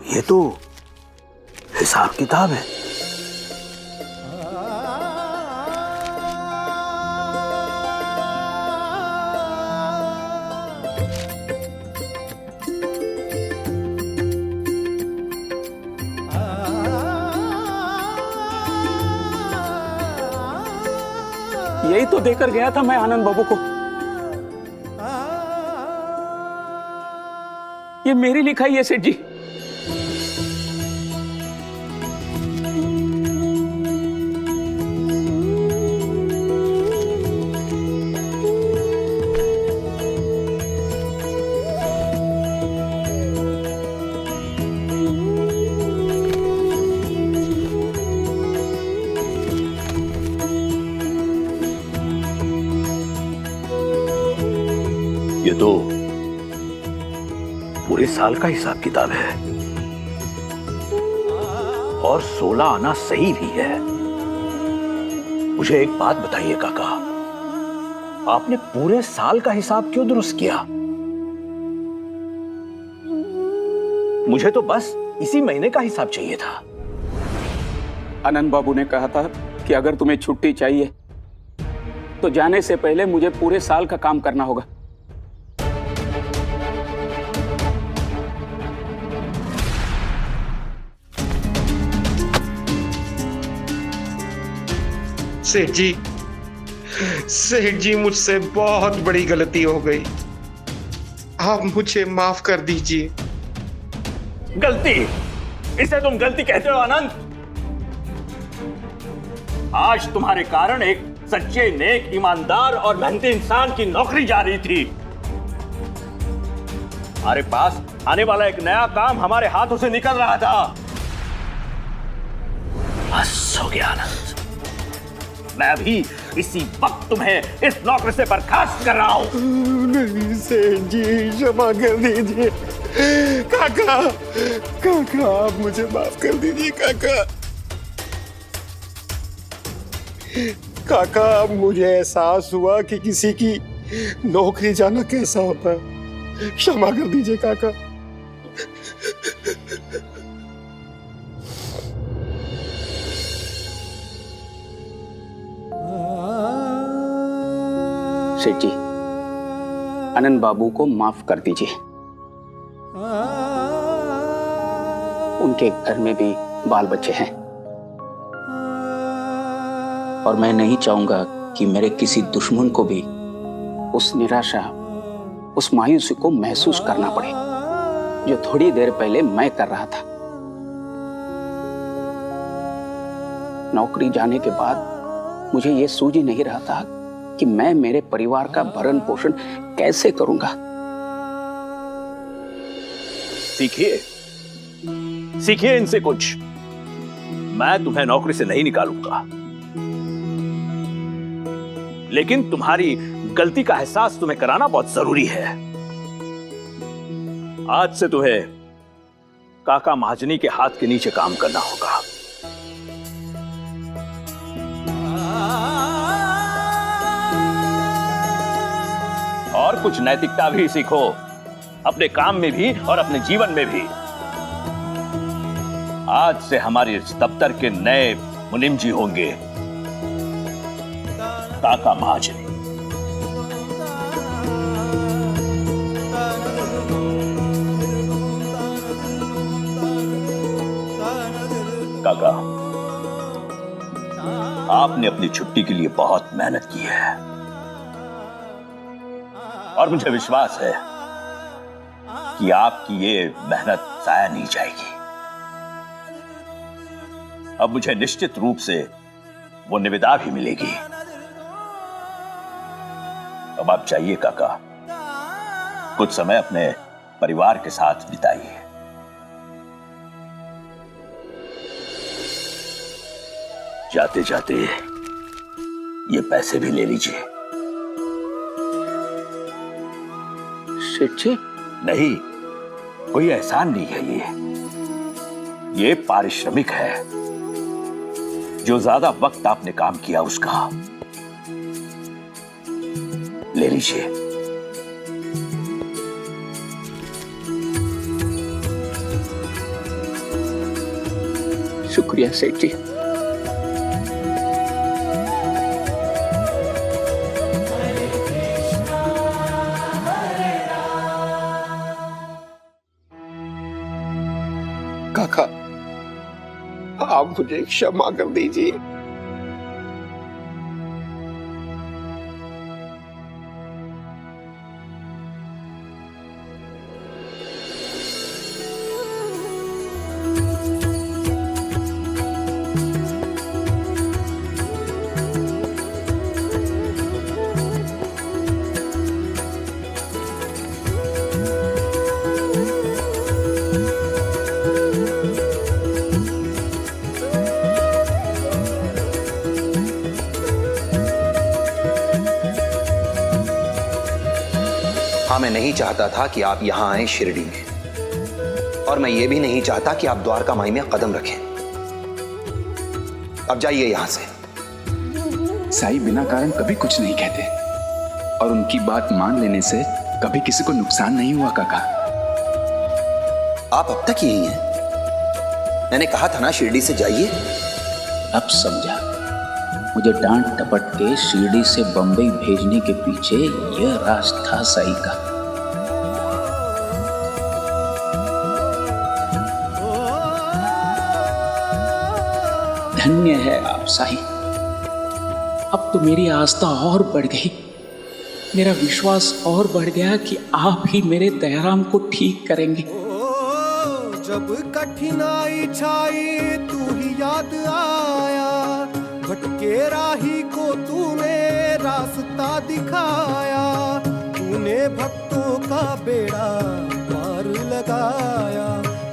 ये तो हिसाब किताब है। यही तो देकर गया था मैं आनंद बाबू को। ये मेरी लिखाई है सेठ जी। ये तो पूरे साल का हिसाब किताब है और 16 आना सही भी है। मुझे एक बात बताइए काका, आपने पूरे साल का हिसाब क्यों दुरुस्त किया? मुझे तो बस इसी महीने का हिसाब चाहिए था। आनंद बाबू ने कहा था कि अगर तुम्हें छुट्टी चाहिए तो जाने से पहले मुझे पूरे साल का काम करना होगा। सेठ जी मुझसे बहुत बड़ी गलती हो गई, आप मुझे माफ कर दीजिए। गलती? इसे तुम गलती कहते हो आनंद? आज तुम्हारे कारण एक सच्चे, नेक, ईमानदार और मेहनती इंसान की नौकरी जा रही थी। हमारे पास आने वाला एक नया काम हमारे हाथों से निकल रहा था। बस हो गया आनंद, मैं अभी इसी वक्त तुम्हें इस नौकरी से बर्खास्त कर रहा हूं। नहीं सेठ जी, क्षमा कर दीजिए। काका, काका आप मुझे माफ कर दीजिए काका। काका अब मुझे एहसास हुआ कि किसी की नौकरी जाना कैसा होता है। क्षमा कर दीजिए काका। सेठ जी, आनंद बाबू को माफ कर दीजिए। उनके घर में भी बाल बच्चे हैं और मैं नहीं चाहूंगा कि मेरे किसी दुश्मन को भी उस निराशा, उस मायूसी को महसूस करना पड़े जो थोड़ी देर पहले मैं कर रहा था। नौकरी जाने के बाद मुझे यह सूझ ही नहीं रहा था कि मैं मेरे परिवार का भरण पोषण कैसे करूंगा। सीखिए, सीखिए इनसे कुछ। मैं तुम्हें नौकरी से नहीं निकालूंगा, लेकिन तुम्हारी गलती का एहसास तुम्हें कराना बहुत जरूरी है। आज से तुम्हें काका महाजनी के हाथ के नीचे काम करना होगा। और कुछ नैतिकता भी सीखो, अपने काम में भी और अपने जीवन में भी। आज से हमारे इस दफ्तर के नए मुनीम जी होंगे काका महाजनी। काका, आपने अपनी छुट्टी के लिए बहुत मेहनत की है और मुझे विश्वास है कि आपकी ये मेहनत जाया नहीं जाएगी। अब मुझे निश्चित रूप से वो निविदा भी मिलेगी। अब आप जाइए काका, कुछ समय अपने परिवार के साथ बिताइए। जाते जाते ये पैसे भी ले लीजिए। सेठ जी, नहीं, कोई एहसान नहीं है ये पारिश्रमिक है जो ज्यादा वक्त आपने काम किया उसका। ले लीजिए। शुक्रिया सेठ जी। काका, आप मुझे क्षमा कर दीजिए। नहीं चाहता था कि आप यहां आए शिरडी में, और मैं ये भी नहीं चाहता कि आप द्वारका माई में कदम रखें। अब जाइए यहां से। साईं बिना कारण कभी कुछ नहीं कहते, और उनकी बात मान लेने से कभी किसी को नुकसान नहीं हुआ काका। आप अब तक यही हैं? मैंने कहा था ना शिरडी से जाइए। अब समझा, मुझे डांट टपट के शिरडी से बंबई भेजने के पीछे यह राज था साईं का। धन्य है आप साईं। अब तो मेरी आस्था और बढ़ गई, मेरा विश्वास और बढ़ गया कि आप ही मेरे दयाराम को ठीक करेंगे। जब कठिनाई छाई तू ही याद आया, भटके राही को तूने रास्ता दिखाया, तूने भक्तों का बेड़ा पार लगाया।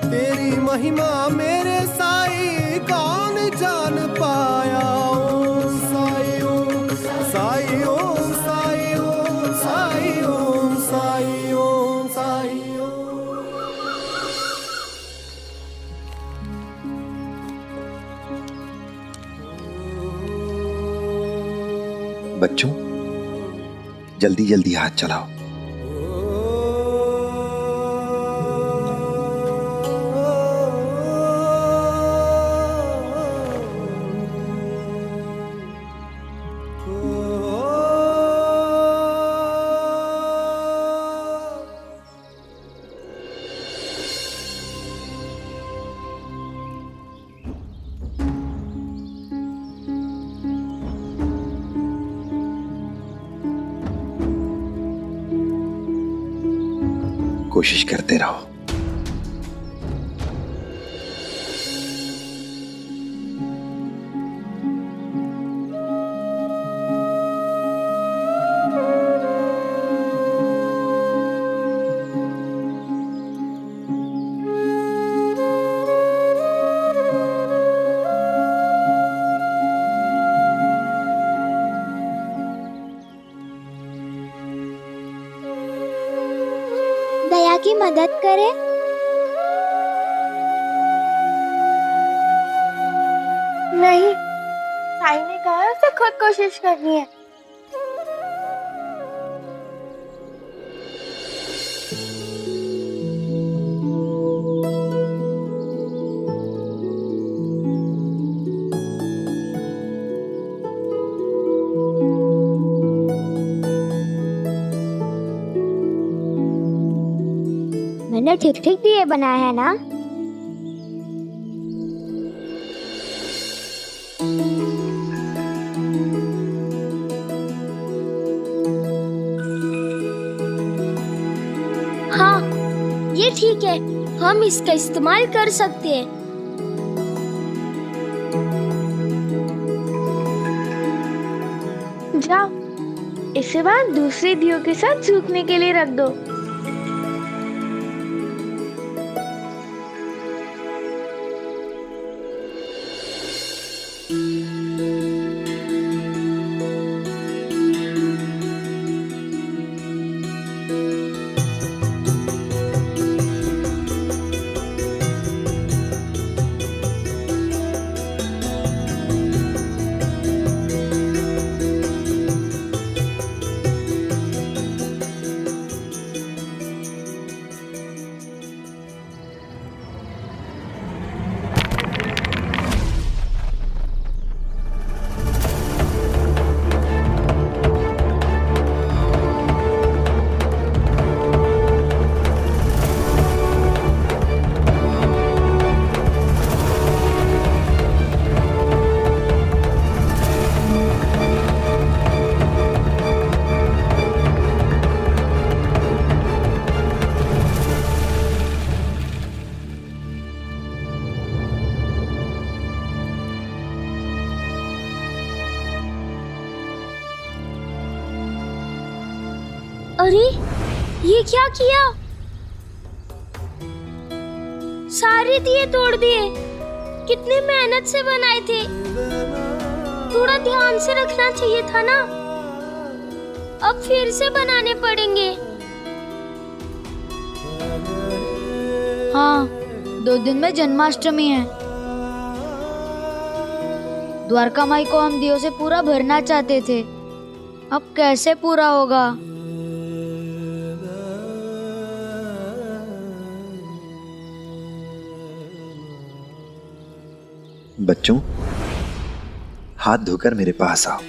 तेरी महिमा मेरे साईं कौन जान पाया। ओम साईं ओम साईं ओम साईं ओम साईं ओम साईं ओम साईं ओम। बच्चों, जल्दी जल्दी हाथ चलाओ। कोशिश करते रहो। दया की मदद करे। नहीं, साईं ने कहा उसे खुद कोशिश करनी है। मैंने ठीक ठीक दिए बनाए हैं ना? हाँ, ये ठीक है, हम इसका इस्तेमाल कर सकते हैं। जाओ, इसे बाद दूसरे दियों के साथ सूखने के लिए रख दो। अरे ये क्या किया? सारे दिए तोड़ दिए। कितनी मेहनत से बनाए थे। थोड़ा ध्यान से रखना चाहिए था ना। अब फिर से बनाने पड़ेंगे। हाँ, 2 दिन में जन्माष्टमी है। द्वारका माई को हम दियों से पूरा भरना चाहते थे, अब कैसे पूरा होगा? बच्चों, हाथ धोकर मेरे पास आओ।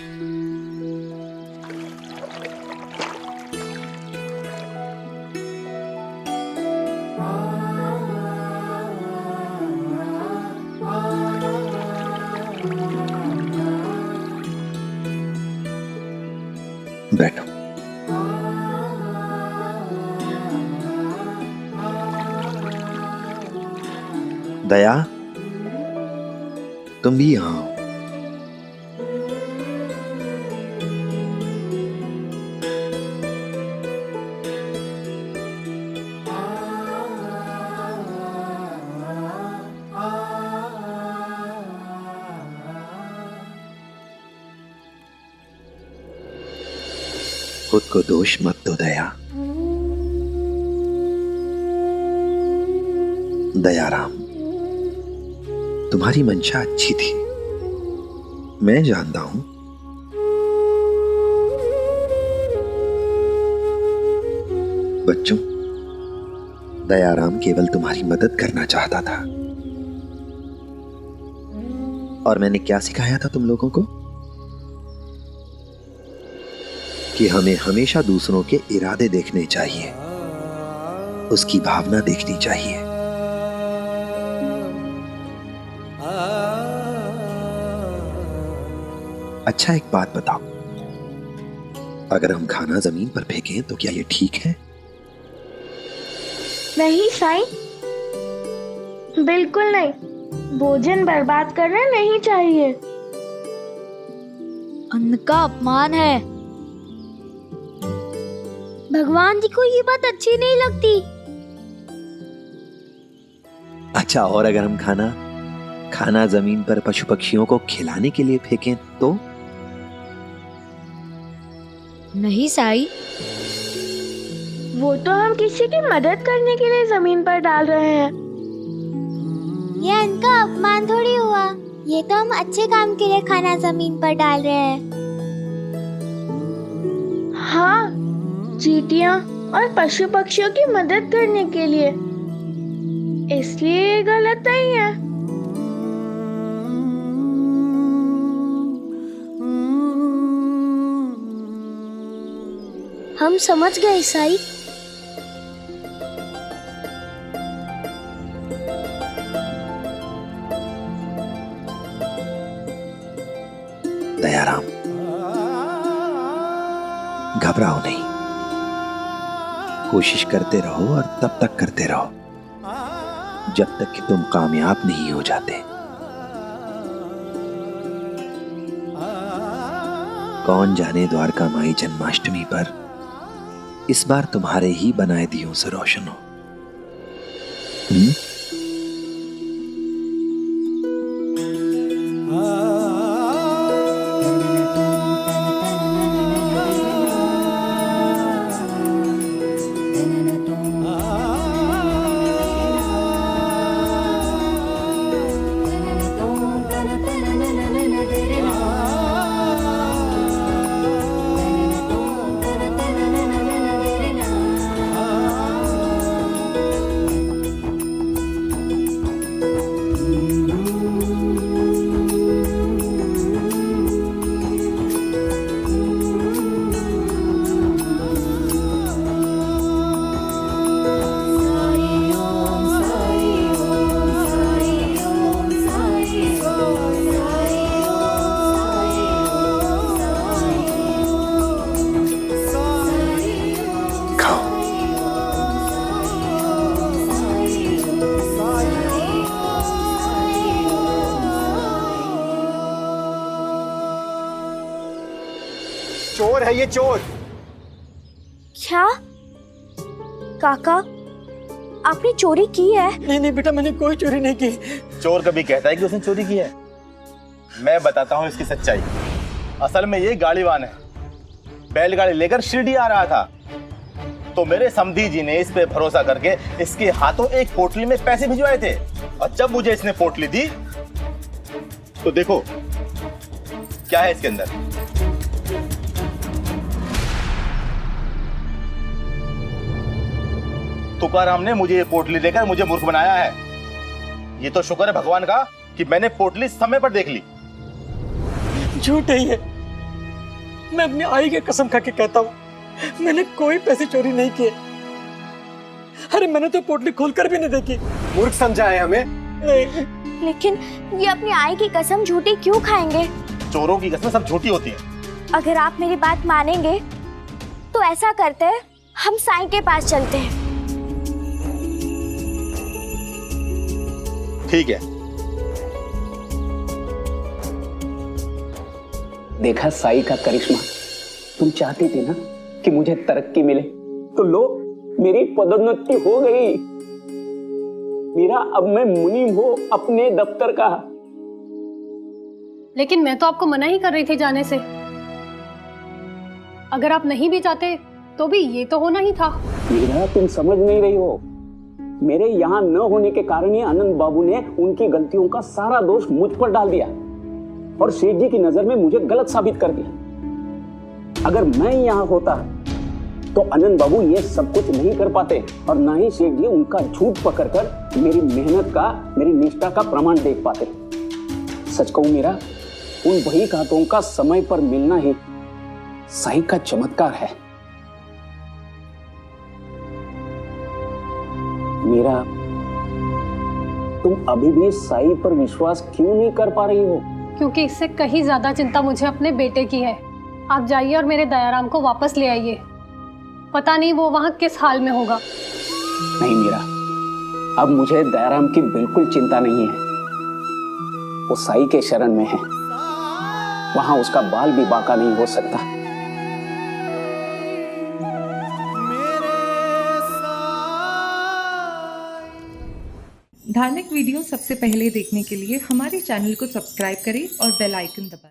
बैठो। दया, तुम भी यहाँ आओ। खुद को दोष मत दो दया। दयाराम, तुम्हारी मंशा अच्छी थी, मैं जानता हूं। बच्चों, दयाराम केवल तुम्हारी मदद करना चाहता था। और मैंने क्या सिखाया था तुम लोगों को? कि हमें हमेशा दूसरों के इरादे देखने चाहिए, उसकी भावना देखनी चाहिए। अच्छा, एक बात बताओ, अगर हम खाना जमीन पर फेंकें तो क्या ये ठीक है? नहीं साईं, बिल्कुल नहीं। भोजन बर्बाद करना नहीं चाहिए। अन्न का अपमान है। भगवान जी को ये बात अच्छी नहीं लगती। अच्छा, और अगर हम खाना जमीन पर पशु पक्षियों को खिलाने के लिए फेंकें तो? नहीं साईं, वो तो हम किसी की मदद करने के लिए जमीन पर डाल रहे हैं। ये इनका अपमान थोड़ी हुआ, ये तो हम अच्छे काम के लिए खाना जमीन पर डाल रहे हैं। हाँ, चींटियां और पशु पक्षियों की मदद करने के लिए, इसलिए ये गलत नहीं है। हम समझ गए साईं। दयाराम, घबराओ नहीं, कोशिश करते रहो और तब तक करते रहो जब तक कि तुम कामयाब नहीं हो जाते। कौन जाने द्वारका माई जन्माष्टमी पर इस बार तुम्हारे ही बनाए दियों से रोशन हो। चोर है ये, चोर। क्या काका, आपने चोरी की है? नहीं बेटा, मैंने कोई चोरी नहीं की। चोर कभी कहता है कि उसने चोरी की है? मैं बताता हूँ इसकी सच्चाई। असल में ये गाड़ीवान है, बैलगाड़ी लेकर शिरडी आ रहा था। तो मेरे समधी जी ने इस पे भरोसा करके इसके हाथों एक पोटली में पैसे भिजवाए थे, और जब मुझे इसने पोटली दी तो देखो क्या है इसके अंदर। तुकाराम ने मुझे ये पोटली देकर मुझे मूर्ख बनाया है। ये तो शुक्र है भगवान का कि मैंने पोटली समय पर देख ली। झूठ है ये, मैं अपनी आई की कसम खा के कहता हूँ, मैंने कोई पैसे चोरी नहीं किए। अरे मैंने तो पोटली खोलकर भी नहीं देखी। मूर्ख समझा है हमें। लेकिन ये अपनी आई की कसम झूठी क्यों खाएंगे? चोरों की कसम सब झूठी होती है। अगर आप मेरी बात मानेंगे तो ऐसा करते हैं, हम साईं के पास चलते हैं। ठीक है। देखा साईं का करिश्मा। तुम चाहती थी ना कि मुझे तरक्की मिले, तो लो मेरी पदोन्नति हो गई। मेरा अब मैं मुनीम हूं अपने दफ्तर का। लेकिन मैं तो आपको मना ही कर रही थी जाने से। अगर आप नहीं भी चाहते तो भी ये तो होना ही था। मीरा, तुम समझ नहीं रही हो। मेरे यहाँ न होने के कारण ही आनंद बाबू ने उनकी गलतियों का सारा दोष मुझ पर डाल दिया और सेठ जी की नजर में मुझे गलत साबित कर दिया। अगर मैं यहाँ होता तो आनंद बाबू ये सब कुछ नहीं कर पाते और ना ही सेठ जी उनका झूठ पकड़कर मेरी मेहनत का, मेरी निष्ठा का प्रमाण देख पाते। सच कहूं मीरा, उन बही खातों का समय पर मिलना ही साईं का चमत्कार है। मीरा, तुम अभी भी साईं पर विश्वास क्यों नहीं कर पा रही हो? क्योंकि इससे कहीं ज्यादा चिंता मुझे अपने बेटे की है। आप जाइए और मेरे दयाराम को वापस ले आइए। पता नहीं वो वहां किस हाल में होगा। नहीं मीरा, अब मुझे दयाराम की बिल्कुल चिंता नहीं है। वो साईं के शरण में है, वहां उसका बाल भी बाका नहीं हो सकता। धार्मिक वीडियो सबसे पहले देखने के लिए हमारे चैनल को सब्सक्राइब करें और बेल आइकन दबाएं।